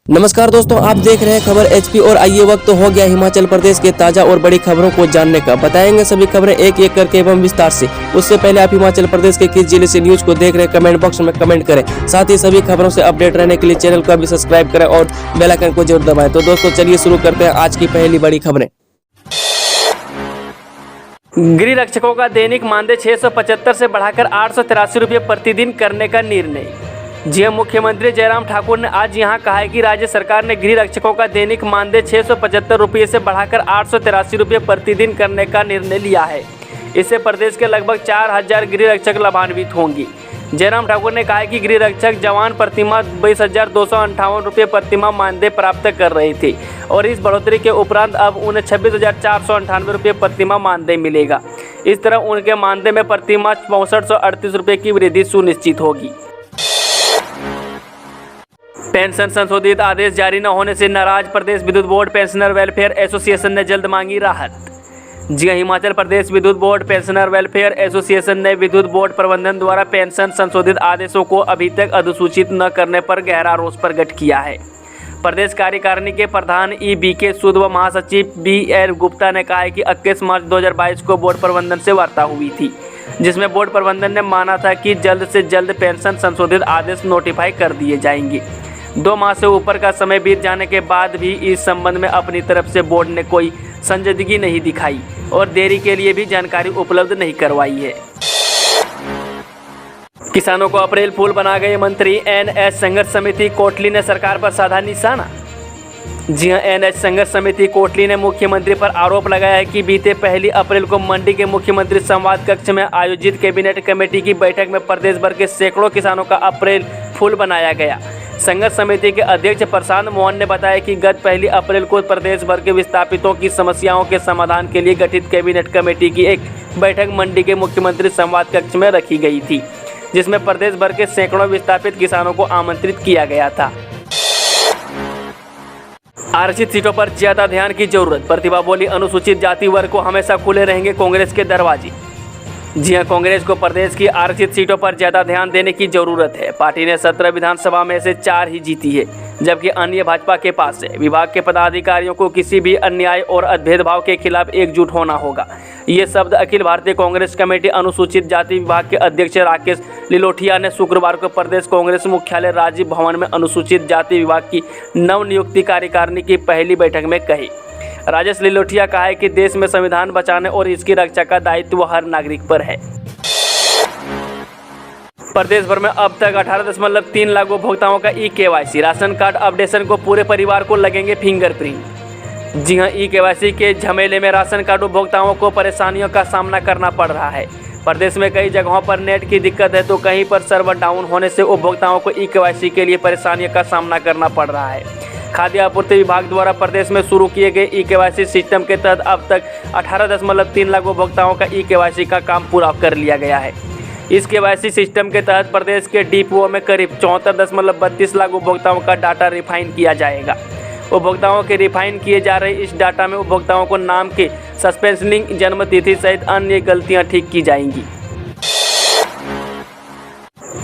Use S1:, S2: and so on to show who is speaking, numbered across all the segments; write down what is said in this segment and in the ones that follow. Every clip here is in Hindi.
S1: नमस्कार दोस्तों, आप देख रहे हैं खबर एचपी और आइए वक्त हो गया हिमाचल प्रदेश के ताजा और बड़ी खबरों को जानने का। बताएंगे सभी खबरें एक एक करके एवं विस्तार से। उससे पहले आप हिमाचल प्रदेश के किस जिले से न्यूज को देख रहे हैं कमेंट बॉक्स में कमेंट करें। साथ ही सभी खबरों से अपडेट रहने के लिए चैनल को अभी सब्सक्राइब करें और बेल आइकन को जरूर दबाएं। तो दोस्तों चलिए शुरू करते हैं आज की पहली बड़ी खबरें।
S2: गृह रक्षकों का दैनिक मानदेय 675 से बढ़ाकर 883 रुपये प्रतिदिन करने का निर्णय। जी हां, मुख्यमंत्री जयराम ठाकुर ने आज यहां कहा है कि राज्य सरकार ने गृह रक्षकों का दैनिक मानदेय 675 रुपये से बढ़ाकर 883 रुपये प्रतिदिन करने का निर्णय लिया है। इससे प्रदेश के लगभग 4000 गृह रक्षक लाभान्वित होंगे। जयराम ठाकुर ने कहा है कि गृह रक्षक जवान प्रतिमाह 22,258 रुपये प्रतिमाह मानदेय प्राप्त कर रहे थे और इस बढ़ोतरी के उपरांत अब उन्हें 26,498 रुपये प्रतिमाह मानदेय मिलेगा। इस तरह उनके मानदेय में प्रतिमाह 6438 रुपये की वृद्धि सुनिश्चित होगी। पेंशन संशोधित आदेश जारी न होने से नाराज प्रदेश विद्युत बोर्ड पेंशनर वेलफेयर एसोसिएशन ने जल्द मांगी राहत। जी हां, हिमाचल प्रदेश विद्युत बोर्ड पेंशनर वेलफेयर एसोसिएशन ने विद्युत बोर्ड प्रबंधन द्वारा पेंशन संशोधित आदेशों को अभी तक अधिसूचित न करने पर गहरा रोष प्रकट किया है। प्रदेश कार्यकारिणी के प्रधान बीके सूद व महासचिव BL गुप्ता ने कहा है कि 21 मार्च 2022 को बोर्ड प्रबंधन से वार्ता हुई थी, जिसमें बोर्ड प्रबंधन ने माना था कि जल्द से जल्द पेंशन संशोधित आदेश नोटिफाई कर दिए जाएंगे। 2 माह से ऊपर का समय बीत जाने के बाद भी इस संबंध में अपनी तरफ से बोर्ड ने कोई संजीदगी नहीं दिखाई और देरी के लिए भी जानकारी उपलब्ध नहीं करवाई है। किसानों को अप्रैल फूल बना गए मंत्री NH संघर्ष समिति कोटली ने सरकार पर साधा निशाना। जी हां, NH संघर्ष समिति कोटली ने मुख्यमंत्री पर आरोप लगाया है कि बीते 1 अप्रैल को मंडी के मुख्यमंत्री संवाद कक्ष में आयोजित कैबिनेट कमेटी की बैठक में प्रदेश भर के सैकड़ों किसानों का अप्रैल फूल बनाया गया। संघर्ष समिति के अध्यक्ष प्रशांत मोहन ने बताया कि गत 1 अप्रैल को प्रदेश भर के विस्थापितों की समस्याओं के समाधान के लिए गठित कैबिनेट कमेटी की एक बैठक मंडी के मुख्यमंत्री संवाद कक्ष में रखी गई थी, जिसमें प्रदेश भर के सैकड़ों विस्थापित किसानों को आमंत्रित किया गया था। आरक्षित सीटों पर ज्यादा ध्यान की जरूरत। प्रतिभा बोली, अनुसूचित जाति वर्ग को हमेशा खुले रहेंगे कांग्रेस के दरवाजे। जी हां, कांग्रेस को प्रदेश की आरक्षित सीटों पर ज्यादा ध्यान देने की जरूरत है। पार्टी ने 17 विधानसभा में से 4 ही जीती है, जबकि अन्य भाजपा के पास है। विभाग के पदाधिकारियों को किसी भी अन्याय और भेदभाव के खिलाफ एकजुट होना होगा। ये शब्द अखिल भारतीय कांग्रेस कमेटी अनुसूचित जाति विभाग के अध्यक्ष राकेश लिलोठिया ने शुक्रवार को प्रदेश कांग्रेस मुख्यालय राजीव भवन में अनुसूचित जाति विभाग की नवनियुक्ति कार्यकारिणी की पहली बैठक में कही। राजेश लिलोठिया कहा है कि देश में संविधान बचाने और इसकी रक्षा का दायित्व हर नागरिक पर है। प्रदेश भर में अब तक 18.3 लाख उपभोक्ताओं का KYC राशन कार्ड अपडेशन को पूरे परिवार को लगेंगे फिंगरप्रिंट। जी हां, KYC के झमेले में राशन कार्ड उपभोक्ताओं को परेशानियों का सामना करना पड़ रहा है। प्रदेश में कई जगहों पर नेट की दिक्कत है तो कहीं पर सर्वर डाउन होने से उपभोक्ताओं को KYC के लिए परेशानियों का सामना करना पड़ रहा है। खाद्य आपूर्ति विभाग द्वारा प्रदेश में शुरू किए गए KYC सिस्टम के तहत अब तक 18.3 लाख उपभोक्ताओं का KYC का काम पूरा कर लिया गया है। इस KYC सिस्टम के तहत प्रदेश के डिपोओं में करीब 74.32 लाख उपभोक्ताओं का डाटा रिफाइन किया जाएगा। उपभोक्ताओं के रिफाइन किए जा रहे इस डाटा में उपभोक्ताओं को नाम के सस्पेंशनिंग, जन्म तिथि सहित अन्य गलतियां ठीक की जाएंगी।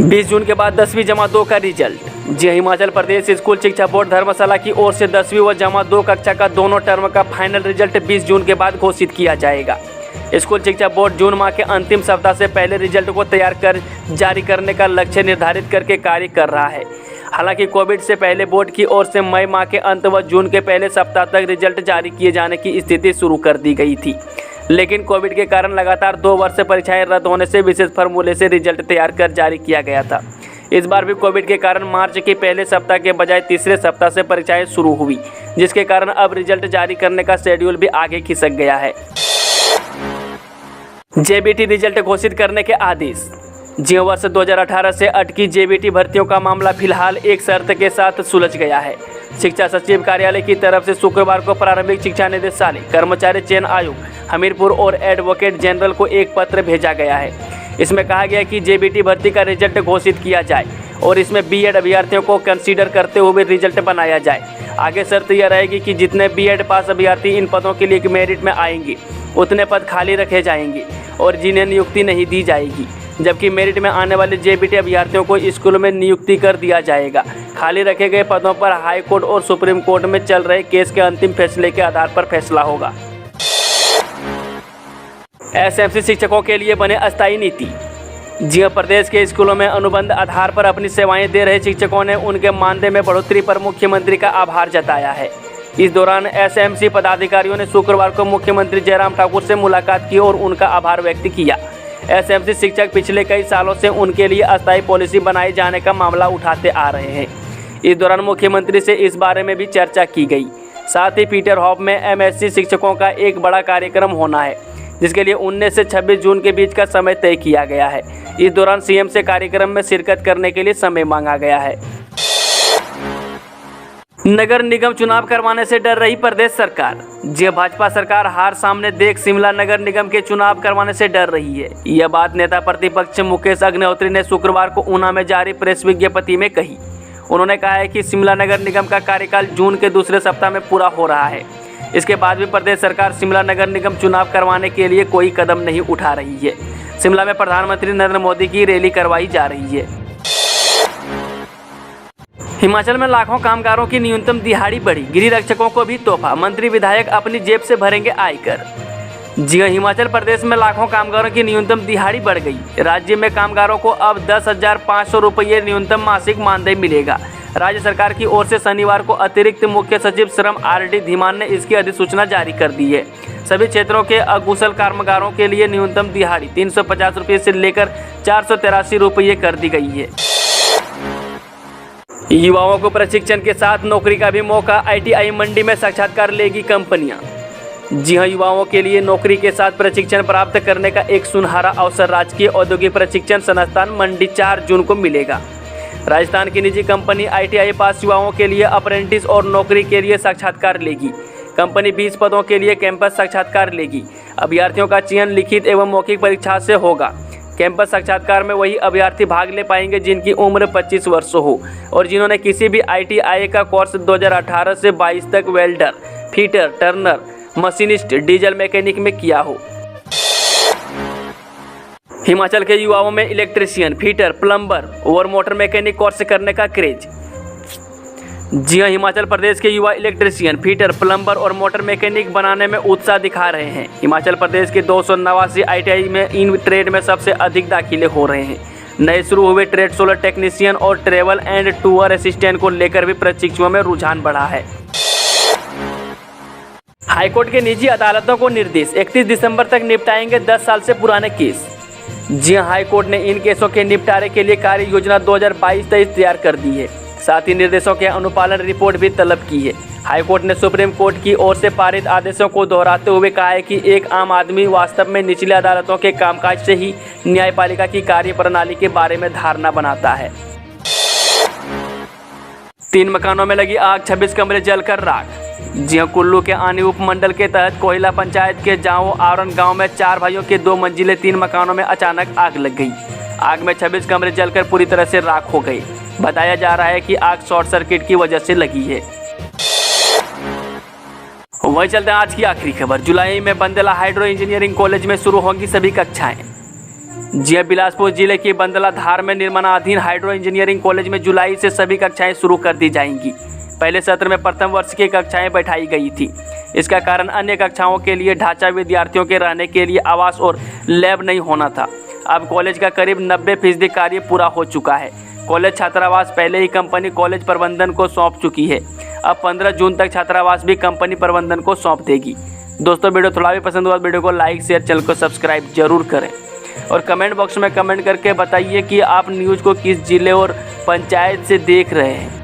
S2: 20 जून के बाद 10वीं जमा 2 का रिजल्ट। जी, हिमाचल प्रदेश स्कूल शिक्षा बोर्ड धर्मशाला की ओर से 10वीं व जमा 2 कक्षा का दोनों टर्म का फाइनल रिजल्ट 20 जून के बाद घोषित किया जाएगा। स्कूल शिक्षा बोर्ड जून माह के अंतिम सप्ताह से पहले रिजल्ट को तैयार कर जारी करने का लक्ष्य निर्धारित करके कार्य कर रहा है। हालांकि कोविड से पहले बोर्ड की ओर से मई माह के अंत व जून के पहले सप्ताह तक रिजल्ट जारी किए जाने की स्थिति शुरू कर दी गई थी, लेकिन कोविड के कारण लगातार 2 वर्ष से परीक्षाएं रद्द होने से विशेष फॉर्मूले से रिजल्ट तैयार कर जारी किया गया था। इस बार भी कोविड के कारण मार्च के पहले सप्ताह के बजाय तीसरे सप्ताह से परीक्षाएं शुरू हुई, जिसके कारण अब रिजल्ट जारी करने का शेड्यूल भी आगे खिसक गया है। JBT रिजल्ट घोषित करने के आदेश। जी, वर्ष 2018 से अटकी JBT भर्तियों का मामला फिलहाल एक शर्त के साथ सुलझ गया है। शिक्षा सचिव कार्यालय की तरफ से शुक्रवार को प्रारंभिक शिक्षा निदेशालय, कर्मचारी चयन आयोग हमीरपुर और एडवोकेट जनरल को एक पत्र भेजा गया है। इसमें कहा गया कि JBT भर्ती का रिजल्ट घोषित किया जाए और इसमें B.Ed अभ्यर्थियों को कंसीडर करते हुए रिजल्ट बनाया जाए। आगे शर्त यह रहेगी कि जितने B.Ed पास अभ्यर्थी इन पदों के लिए मेरिट में आएंगे उतने पद खाली रखे जाएंगे और जिन्हें नियुक्ति नहीं दी जाएगी जबकि मेरिट में आने वाले जेबीटी अभ्यर्थियों को स्कूलों में नियुक्ति कर दिया जाएगा। खाली रखे गए पदों पर हाई कोर्ट और सुप्रीम कोर्ट में चल रहे केस के अंतिम फैसले के आधार पर फैसला होगा। एसएमसी शिक्षकों के लिए बने अस्थायी नीति। जी प्रदेश के स्कूलों में अनुबंध आधार पर अपनी सेवाएं दे रहे शिक्षकों ने उनके मानदेय में बढ़ोतरी पर मुख्यमंत्री का आभार जताया है। इस दौरान एसएमसी पदाधिकारियों ने शुक्रवार को मुख्यमंत्री जयराम ठाकुर से मुलाकात की और उनका आभार व्यक्त किया। एसएमसी शिक्षक पिछले कई सालों से उनके लिए अस्थायी पॉलिसी बनाए जाने का मामला उठाते आ रहे हैं। इस दौरान मुख्यमंत्री से इस बारे में भी चर्चा की गई। साथ ही पीटरहॉफ में एमएससी शिक्षकों का एक बड़ा कार्यक्रम होना है, जिसके लिए 19 से 26 जून के बीच का समय तय किया गया है। इस दौरान सीएम से कार्यक्रम में शिरकत करने के लिए समय मांगा गया है। नगर निगम चुनाव करवाने से डर रही प्रदेश सरकार। जी भाजपा सरकार हार सामने देख शिमला नगर निगम के चुनाव करवाने से डर रही है। यह बात नेता प्रतिपक्ष मुकेश अग्निहोत्री ने शुक्रवार को ऊना में जारी प्रेस विज्ञप्ति में कही। उन्होंने कहा है कि शिमला नगर निगम का कार्यकाल जून के दूसरे सप्ताह में पूरा हो रहा है। इसके बाद भी प्रदेश सरकार शिमला नगर निगम चुनाव करवाने के लिए कोई कदम नहीं उठा रही है। शिमला में प्रधानमंत्री नरेंद्र मोदी की रैली करवाई जा रही है। हिमाचल में लाखों कामगारों की न्यूनतम दिहाड़ी बढ़ी, गृह रक्षकों को भी तोहफा, मंत्री विधायक अपनी जेब से भरेंगे आयकर। जी हां, हिमाचल प्रदेश में लाखों कामगारों की न्यूनतम दिहाड़ी बढ़ गई। राज्य में कामगारों को अब 10,500 रुपये न्यूनतम मासिक मानदेय मिलेगा। राज्य सरकार की ओर से शनिवार को अतिरिक्त मुख्य सचिव श्रम आर.डी. धीमान ने इसकी अधिसूचना जारी कर दी है। सभी क्षेत्रों के अकुशल कामगारों के लिए न्यूनतम दिहाड़ी 350 रुपये से लेकर 483 रुपये कर दी गई है। युवाओं को प्रशिक्षण के साथ नौकरी का भी मौका, आईटीआई मंडी में साक्षात्कार लेगी कंपनियां। जी हां, युवाओं के लिए नौकरी के साथ प्रशिक्षण प्राप्त करने का एक सुनहरा अवसर राजकीय औद्योगिक प्रशिक्षण संस्थान मंडी 4 जून को मिलेगा। राजस्थान की निजी कंपनी आईटीआई पास युवाओं के लिए अप्रेंटिस और नौकरी के लिए साक्षात्कार लेगी। कंपनी 20 पदों के लिए कैंपस साक्षात्कार लेगी। अभ्यर्थियों का चयन लिखित एवं मौखिक परीक्षा से होगा। कैंपस साक्षात्कार में वही अभ्यर्थी भाग ले पाएंगे जिनकी उम्र 25 वर्ष हो और जिन्होंने किसी भी आईटीआई का कोर्स 2018 से 22 तक welder, fitter, Turner, machinist, diesel mechanic में किया हो। हिमाचल के युवाओं में इलेक्ट्रीशियन, फिटर, प्लम्बर और मोटर मैकेनिक कोर्स करने का क्रेज। जी हां, हिमाचल प्रदेश के युवा इलेक्ट्रीशियन, फिटर, प्लम्बर और मोटर मैकेनिक बनाने में उत्साह दिखा रहे हैं। हिमाचल प्रदेश के 289 आईटीआई में इन ट्रेड में सबसे अधिक दाखिले हो रहे हैं। नए शुरू हुए ट्रेड सोलर टेक्नीशियन और ट्रेवल एंड टूर असिस्टेंट को लेकर भी प्रशिक्षुओं में रुझान बढ़ा है। हाईकोर्ट के निजी अदालतों को निर्देश, 31 दिसंबर तक निपटाएंगे 10 साल से पुराने केस। जी हां, हाईकोर्ट ने इन केसों के निपटारे के लिए कार्य योजना 2022-23 तैयार कर दी है। साथ ही निर्देशों के अनुपालन रिपोर्ट भी तलब की है। हाईकोर्ट ने सुप्रीम कोर्ट की ओर से पारित आदेशों को दोहराते हुए कहा है कि एक आम आदमी वास्तव में निचली अदालतों के कामकाज से ही न्यायपालिका की कार्यप्रणाली के बारे में धारणा बनाता है। 3 मकानों में लगी आग, 26 कमरे जलकर राख। जी हां, कुल्लू के आनी उपमंडल के तहत कोयला पंचायत के जाओ आवरण गांव में 4 भाइयों के 2 मंजिले 3 मकानों में अचानक आग लग गई। आग में 26 कमरे जलकर पूरी तरह से राख हो गए। बताया जा रहा है कि आग शॉर्ट सर्किट की वजह से लगी है। वही चलते हैं आज की आखिरी खबर। जुलाई में बंदला हाइड्रो इंजीनियरिंग कॉलेज में शुरू होंगी सभी कक्षाएं। जी हां, बिलासपुर जिले की बंदला धार में निर्माणाधीन हाइड्रो इंजीनियरिंग कॉलेज में जुलाई से सभी कक्षाएं शुरू कर दी जाएंगी। पहले सत्र में प्रथम वर्ष की कक्षाएं बैठाई गई थी। इसका कारण अन्य कक्षाओं के लिए ढांचा, विद्यार्थियों के रहने के लिए आवास और लैब नहीं होना था। अब कॉलेज का करीब 90% कार्य पूरा हो चुका है। कॉलेज छात्रावास पहले ही कंपनी कॉलेज प्रबंधन को सौंप चुकी है। अब 15 जून तक छात्रावास भी कंपनी प्रबंधन को सौंप देगी। दोस्तों, वीडियो थोड़ा भी पसंद हुआ वीडियो को लाइक, शेयर, चैनल को सब्सक्राइब जरूर करें और कमेंट बॉक्स में कमेंट करके बताइए कि आप न्यूज़ को किस जिले और पंचायत से देख रहे हैं।